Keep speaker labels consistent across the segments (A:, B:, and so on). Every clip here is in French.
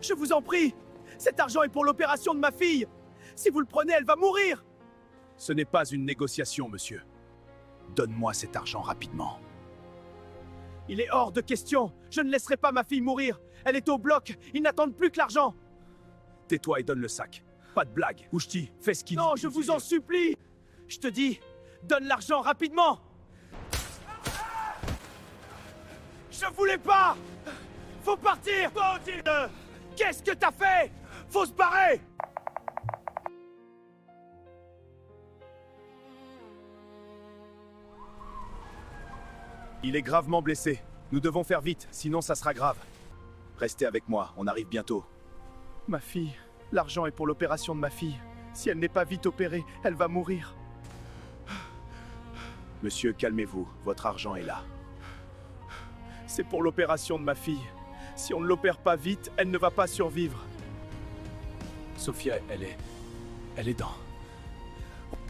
A: Je vous en prie! Cet argent est pour l'opération de ma fille! Si vous le prenez, elle va mourir! Ce n'est pas une négociation, monsieur. Donne-moi cet argent rapidement. Il est hors de question! Je ne laisserai pas ma fille mourir! Elle est au bloc! Ils n'attendent plus que l'argent! Tais-toi et donne le sac. Pas de blague. Ouchti, fais ce qu'il dit. Non, je vous en supplie! Je te dis, donne l'argent rapidement! Je voulais pas! Faut partir! Qu'est-ce que t'as fait? Faut se barrer! Il est gravement blessé. Nous devons faire vite, sinon ça sera grave. Restez avec moi, on arrive bientôt. Ma fille, l'argent est pour l'opération de ma fille. Si elle n'est pas vite opérée, elle va mourir. Monsieur, calmez-vous, votre argent est là. C'est pour l'opération de ma fille. Si on ne l'opère pas vite, elle ne va pas survivre. Sophia, elle est dans...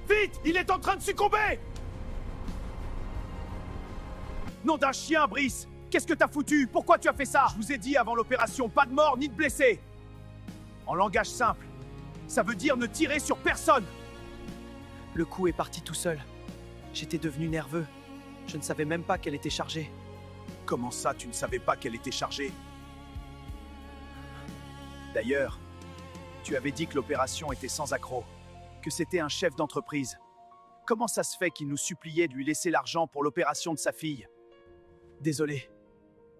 A: Vite! Il est en train de succomber! Nom d'un chien, Brice! Qu'est-ce que t'as foutu? Pourquoi tu as fait ça? Je vous ai dit avant l'opération, pas de mort ni de blessés! En langage simple, ça veut dire ne tirer sur personne! Le coup est parti tout seul. J'étais devenu nerveux. Je ne savais même pas qu'elle était chargée. Comment ça, tu ne savais pas qu'elle était chargée? D'ailleurs, tu avais dit que l'opération était sans accroc, que c'était un chef d'entreprise. Comment ça se fait qu'il nous suppliait de lui laisser l'argent pour l'opération de sa fille? Désolé.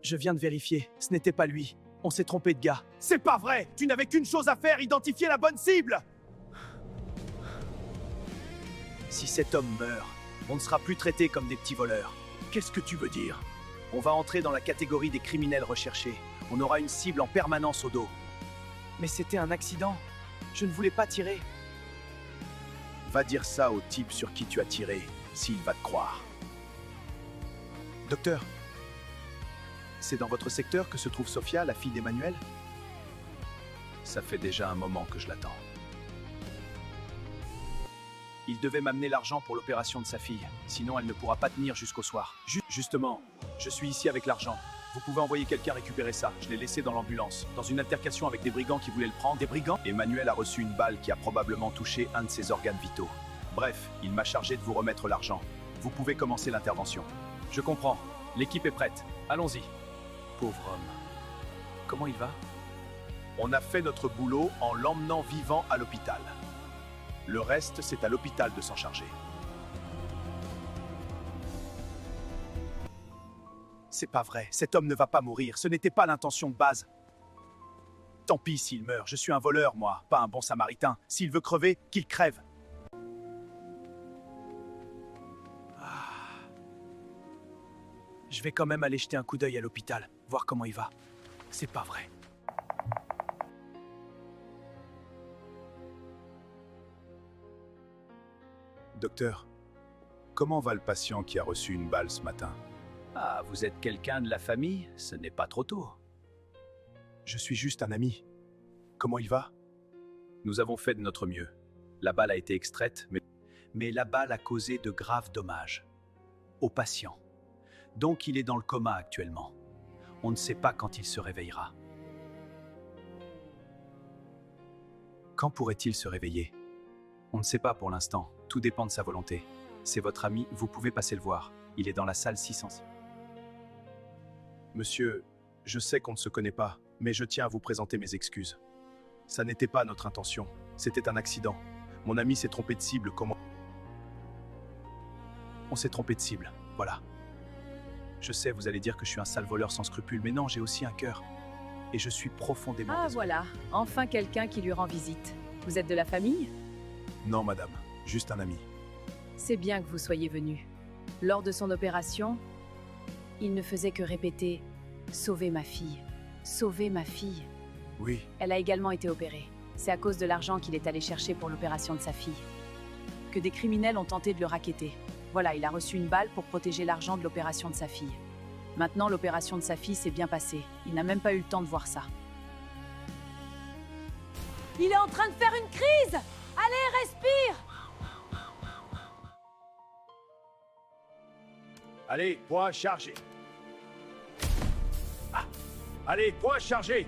A: Je viens de vérifier, ce n'était pas lui. On s'est trompé de gars. C'est pas vrai! Tu n'avais qu'une chose à faire, identifier la bonne cible! Si cet homme meurt, on ne sera plus traité comme des petits voleurs. Qu'est-ce que tu veux dire? On va entrer dans la catégorie des criminels recherchés. On aura une cible en permanence au dos. Mais c'était un accident. Je ne voulais pas tirer. Va dire ça au type sur qui tu as tiré, s'il va te croire. Docteur, c'est dans votre secteur que se trouve Sophia, la fille d'Emmanuel? Ça fait déjà un moment que je l'attends. Il devait m'amener l'argent pour l'opération de sa fille, sinon elle ne pourra pas tenir jusqu'au soir. Justement, je suis ici avec l'argent. Vous pouvez envoyer quelqu'un récupérer ça. Je l'ai laissé dans l'ambulance, dans une altercation avec des brigands qui voulaient le prendre. Des brigands? Emmanuel a reçu une balle qui a probablement touché un de ses organes vitaux. Bref, il m'a chargé de vous remettre l'argent. Vous pouvez commencer l'intervention. Je comprends. L'équipe est prête. Allons-y. Pauvre homme. Comment il va? On a fait notre boulot en l'emmenant vivant à l'hôpital. Le reste, c'est à l'hôpital de s'en charger. C'est pas vrai, cet homme ne va pas mourir, ce n'était pas l'intention de base. Tant pis s'il meurt, je suis un voleur, moi, pas un bon samaritain. S'il veut crever, qu'il crève. Je vais quand même aller jeter un coup d'œil à l'hôpital, voir comment il va. C'est pas vrai. Docteur, comment va le patient qui a reçu une balle ce matin? Ah, vous êtes quelqu'un de la famille? Ce n'est pas trop tôt. Je suis juste un ami. Comment il va? Nous avons fait de notre mieux. La balle a été extraite, mais la balle a causé de graves dommages au patient. Donc il est dans le coma actuellement. On ne sait pas quand il se réveillera. Quand pourrait-il se réveiller? On ne sait pas pour l'instant. Tout dépend de sa volonté. C'est votre ami, vous pouvez passer le voir. Il est dans la salle 600. Monsieur, je sais qu'on ne se connaît pas, mais je tiens à vous présenter mes excuses. Ça n'était pas notre intention. C'était un accident. Mon ami s'est trompé de cible, comment... On s'est trompé de cible, voilà. Je sais, vous allez dire que je suis un sale voleur sans scrupules, mais non, j'ai aussi un cœur. Et je suis profondément désolé.
B: Voilà, enfin quelqu'un qui lui rend visite. Vous êtes de la famille?
A: Non, madame, juste un ami.
B: C'est bien que vous soyez venu. Lors de son opération, il ne faisait que répéter « Sauvez ma fille, sauvez ma fille ».
A: Oui.
B: Elle a également été opérée. C'est à cause de l'argent qu'il est allé chercher pour l'opération de sa fille. Que des criminels ont tenté de le racketter. Voilà, il a reçu une balle pour protéger l'argent de l'opération de sa fille. Maintenant, l'opération de sa fille s'est bien passée. Il n'a même pas eu le temps de voir ça. Il est en train de faire une crise! Allez, respire!
A: Allez, point chargé. Ah. Allez, point chargé.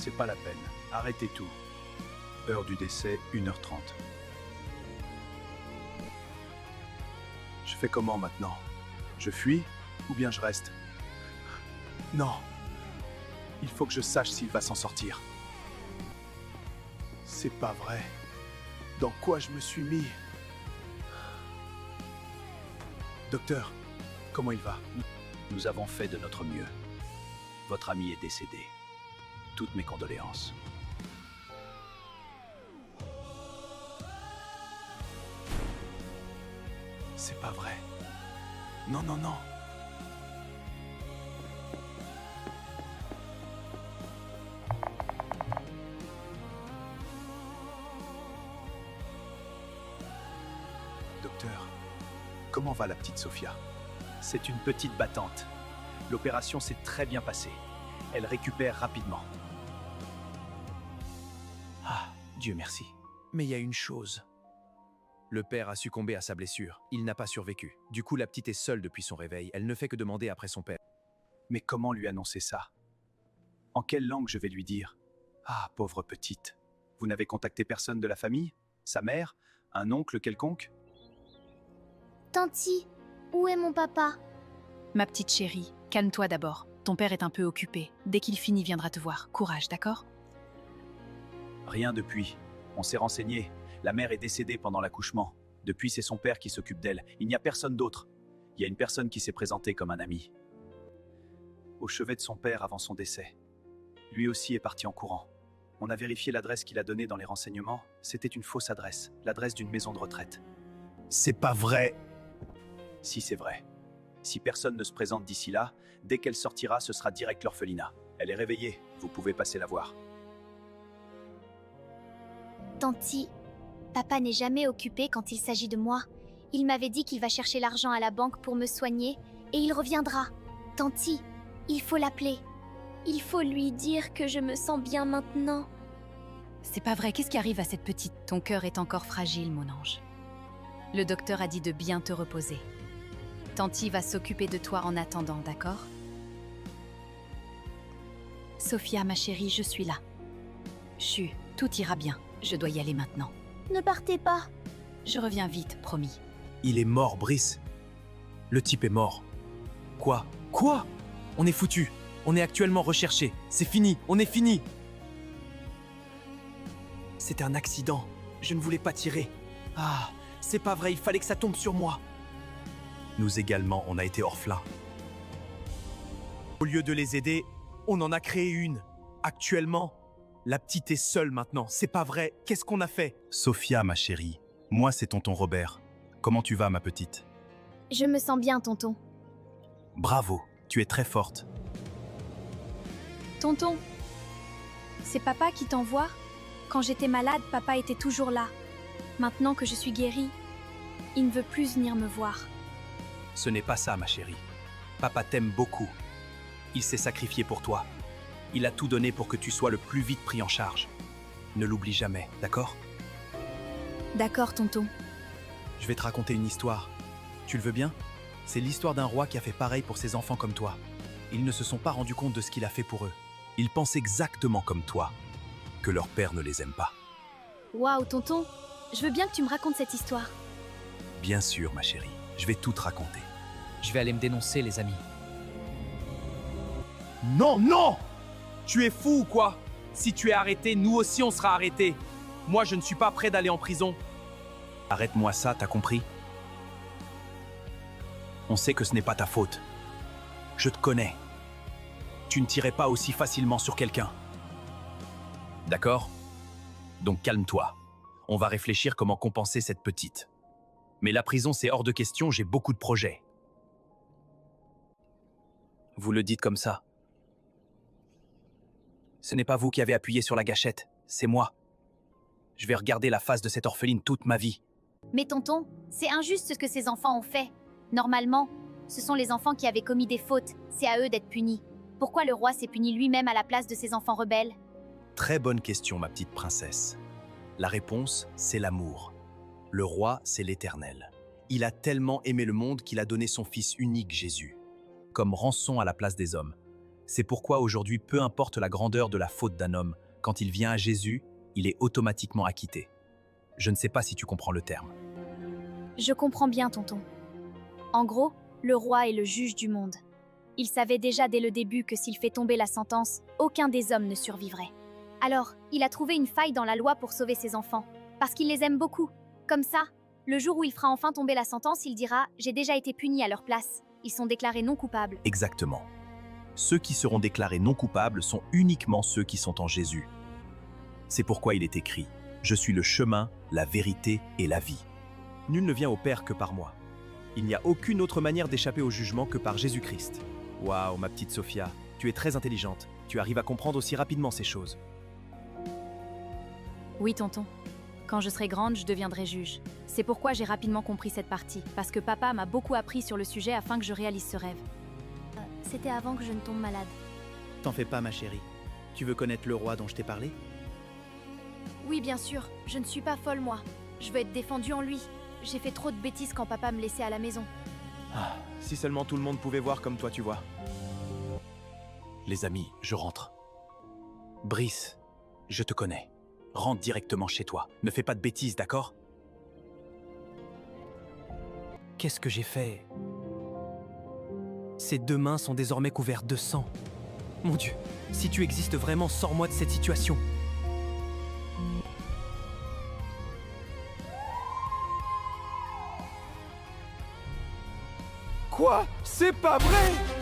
A: C'est pas la peine. Arrêtez tout. Heure du décès, 1h30. Je fais comment maintenant? Je fuis ou bien je reste? Non. Il faut que je sache s'il va s'en sortir. C'est pas vrai. Dans quoi je me suis mis? Docteur, comment il va? Nous avons fait de notre mieux. Votre ami est décédé. Toutes mes condoléances. C'est pas vrai. Non, non, non. Docteur, comment va la petite Sophia? C'est une petite battante. L'opération s'est très bien passée. Elle récupère rapidement. Ah, Dieu merci.
C: Mais il y a une chose. Le père a succombé à sa blessure. Il n'a pas survécu. Du coup, la petite est seule depuis son réveil. Elle ne fait que demander après son père.
A: Mais comment lui annoncer ça? En quelle langue je vais lui dire? Ah, pauvre petite. Vous n'avez contacté personne de la famille? Sa mère? Un oncle quelconque?
D: Tanti, où est mon papa?
B: Ma petite chérie, calme-toi d'abord. Ton père est un peu occupé. Dès qu'il finit, il viendra te voir. Courage, d'accord?
A: Rien depuis. On s'est renseigné. La mère est décédée pendant l'accouchement. Depuis, c'est son père qui s'occupe d'elle. Il n'y a personne d'autre. Il y a une personne qui s'est présentée comme un ami. Au chevet de son père avant son décès. Lui aussi est parti en courant. On a vérifié l'adresse qu'il a donnée dans les renseignements. C'était une fausse adresse, l'adresse d'une maison de retraite.
C: C'est pas vrai!
A: Si, c'est vrai. Si personne ne se présente d'ici là, dès qu'elle sortira, ce sera direct l'orphelinat. Elle est réveillée, vous pouvez passer la voir.
D: Tanti, papa n'est jamais occupé quand il s'agit de moi. Il m'avait dit qu'il va chercher l'argent à la banque pour me soigner et il reviendra. Tanti, il faut l'appeler. Il faut lui dire que je me sens bien maintenant.
B: C'est pas vrai, qu'est-ce qui arrive à cette petite? Ton cœur est encore fragile, mon ange. Le docteur a dit de bien te reposer. Tanti va s'occuper de toi en attendant, d'accord? Sophia, ma chérie, je suis là. Chut, tout ira bien. Je dois y aller maintenant.
D: Ne partez pas.
B: Je reviens vite, promis.
C: Il est mort, Brice. Le type est mort. Quoi? Quoi? On est foutu. On est actuellement recherché. C'est fini. On est fini. C'était un accident. Je ne voulais pas tirer. Ah, c'est pas vrai. Il fallait que ça tombe sur moi. Nous également, on a été orphelins. Au lieu de les aider, on en a créé une. Actuellement, la petite est seule maintenant. C'est pas vrai. Qu'est-ce qu'on a fait?
E: Sophia, ma chérie, moi c'est tonton Robert. Comment tu vas, ma petite?
D: Je me sens bien, tonton.
E: Bravo, tu es très forte.
D: Tonton, c'est papa qui t'envoie? Quand j'étais malade, papa était toujours là. Maintenant que je suis guérie, il ne veut plus venir me voir.
E: Ce n'est pas ça, ma chérie. Papa t'aime beaucoup. Il s'est sacrifié pour toi. Il a tout donné pour que tu sois le plus vite pris en charge. Ne l'oublie jamais, d'accord?
D: D'accord, tonton.
C: Je vais te raconter une histoire. Tu le veux bien? C'est l'histoire d'un roi qui a fait pareil pour ses enfants comme toi. Ils ne se sont pas rendus compte de ce qu'il a fait pour eux.
E: Ils pensent exactement comme toi, que leur père ne les aime pas.
D: Waouh, tonton, je veux bien que tu me racontes cette histoire.
E: Bien sûr, ma chérie, je vais tout te raconter.
F: Je vais aller me dénoncer, les amis.
C: Non, non! Tu es fou ou quoi? Si tu es arrêté, nous aussi on sera arrêtés. Moi, je ne suis pas prêt d'aller en prison.
E: Arrête-moi ça, t'as compris? On sait que ce n'est pas ta faute. Je te connais. Tu ne tirais pas aussi facilement sur quelqu'un. D'accord? Donc calme-toi. On va réfléchir comment compenser cette petite. Mais la prison, c'est hors de question, j'ai beaucoup de projets. Vous le dites comme ça. Ce n'est pas vous qui avez appuyé sur la gâchette, c'est moi. Je vais regarder la face de cette orpheline toute ma vie.
D: Mais tonton, c'est injuste ce que ces enfants ont fait. Normalement, ce sont les enfants qui avaient commis des fautes. C'est à eux d'être punis. Pourquoi le roi s'est puni lui-même à la place de ses enfants rebelles?
E: Très bonne question, ma petite princesse. La réponse, c'est l'amour. Le roi, c'est l'Éternel. Il a tellement aimé le monde qu'il a donné son Fils unique, Jésus, comme rançon à la place des hommes. C'est pourquoi aujourd'hui, peu importe la grandeur de la faute d'un homme, Quand il vient à Jésus, il est automatiquement acquitté. Je ne sais pas si tu comprends le terme.
D: Je comprends bien, tonton. En gros, le roi est le juge du monde. Il savait déjà dès le début que s'il fait tomber la sentence, aucun des hommes ne survivrait. Alors, il a trouvé une faille dans la loi pour sauver ses enfants, parce qu'il les aime beaucoup. Comme ça, le jour où il fera enfin tomber la sentence, il dira « J'ai déjà été puni à leur place. Ils sont déclarés non coupables. »
E: Exactement. Ceux qui seront déclarés non coupables sont uniquement ceux qui sont en Jésus. C'est pourquoi il est écrit « Je suis le chemin, la vérité et la vie ».
C: Nul ne vient au Père que par moi. Il n'y a aucune autre manière d'échapper au jugement que par Jésus-Christ. Waouh, ma petite Sophia, tu es très intelligente. Tu arrives à comprendre aussi rapidement ces choses.
B: Oui, tonton. Quand je serai grande, je deviendrai juge. C'est pourquoi j'ai rapidement compris cette partie, parce que papa m'a beaucoup appris sur le sujet afin que je réalise ce rêve.
D: C'était avant que je ne tombe malade.
G: T'en fais pas, ma chérie. Tu veux connaître le roi dont je t'ai parlé?
D: Oui, bien sûr. Je ne suis pas folle, moi. Je veux être défendue en lui. J'ai fait trop de bêtises quand papa me laissait à la maison.
C: Ah, si seulement tout le monde pouvait voir comme toi tu vois.
E: Les amis, je rentre. Brice, je te connais. Rentre directement chez toi. Ne fais pas de bêtises, d'accord?
C: Qu'est-ce que j'ai fait? Ces deux mains sont désormais couvertes de sang. Mon Dieu, si tu existes vraiment, sors-moi de cette situation. Quoi? C'est pas vrai!